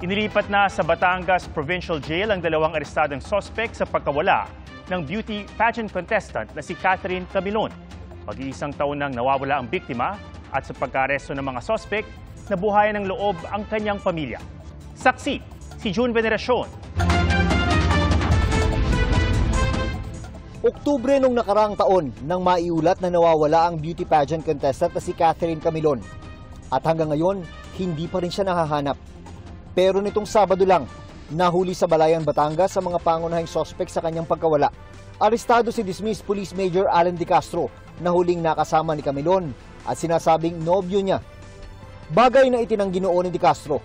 Inilipat na sa Batangas Provincial Jail ang dalawang arestadong sospek sa pagkawala ng beauty pageant contestant na si Catherine Camilon. Mag-iisang taon nang nawawala ang biktima at sa pagka-aresto ng mga sospek, nabuhayan ng loob ang kanyang pamilya. Saksi, si June Veneracion. Oktubre nung nakaraang taon nang maiulat na nawawala ang beauty pageant contestant na si Catherine Camilon. At hanggang ngayon, hindi pa rin siya nahahanap. Pero nitong Sabado lang, nahuli sa Balayan, Batangas sa mga pangunahing sospek sa kanyang pagkawala. Arestado si dismissed Police Major Alan De Castro na huling nakasama ni Camilon at sinasabing nobyo niya. Bagay na itinanggi noon ni De Castro.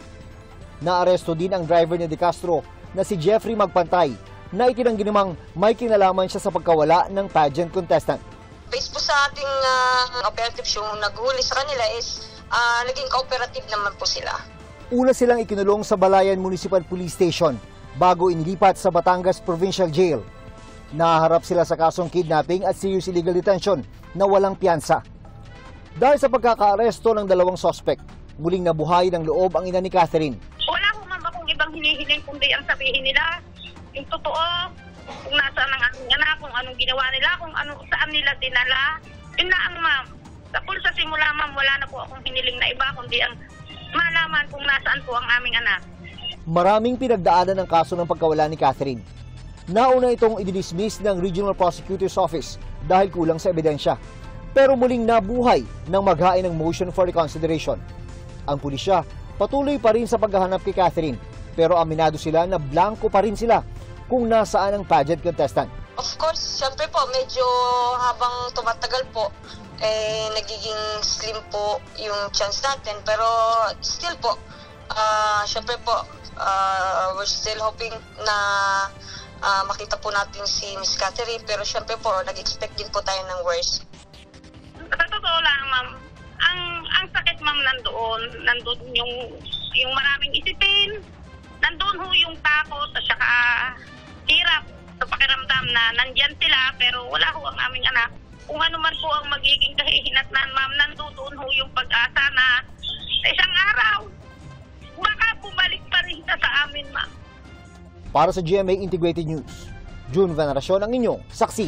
Naaresto din ang driver ni De Castro na si Jeffrey Magpantay na itinanggi namang may kinalaman siya sa pagkawala ng pageant contestant. Based po sa ating operative yung naghuli sa kanila is naging cooperative naman po sila. Una silang ikinulong sa Balayan Municipal Police Station bago inilipat sa Batangas Provincial Jail. Naharap sila sa kasong kidnapping at serious illegal detention na walang piyansa. Dahil sa pagkakaaresto ng dalawang sospek, muling nabuhay ng loob ang ina ni Catherine. Wala ko man akong ibang hinihiling kundi ang sabihin nila, yung totoo, kung nasaan ang aming anak, kung anong ginawa nila, kung saan nila dinala. Yun na ang ma'am. Sa simula ma'am, wala na po akong hiniling na iba kundi ang malaman kung nasaan po ang aming anak. Maraming pinagdaanan ng kaso ng pagkawala ni Catherine. Nauna itong ididismiss ng Regional Prosecutor's Office dahil kulang sa ebidensya. Pero muling nabuhay nang maghain ng motion for reconsideration. Ang pulisya patuloy pa rin sa paghahanap kay Catherine, pero aminado sila na blanco pa rin sila kung nasaan ang pageant contestant. Of course, syempre po, medyo habang tumatagal po, nagiging slim po yung chance natin. Pero still po, syempre po, we're still hoping na makita po natin si Miss Catherine. Pero syempre po, nag-expect din po tayo ng worst. Sa totoo lang, ma'am, ang sakit, ma'am, nandun yung maraming isipin, nandun ho yung takot at saka hirap sa pakiramdam na nandyan sila pero wala ho ang aming anak. Kung ano man po ang magiging kahihinatnan, ma'am, nandoon ho yung pag-asa na sa isang araw, baka bumalik pa rin sa amin, ma'am. Para sa GMA Integrated News, June Veneracion ang inyong saksi.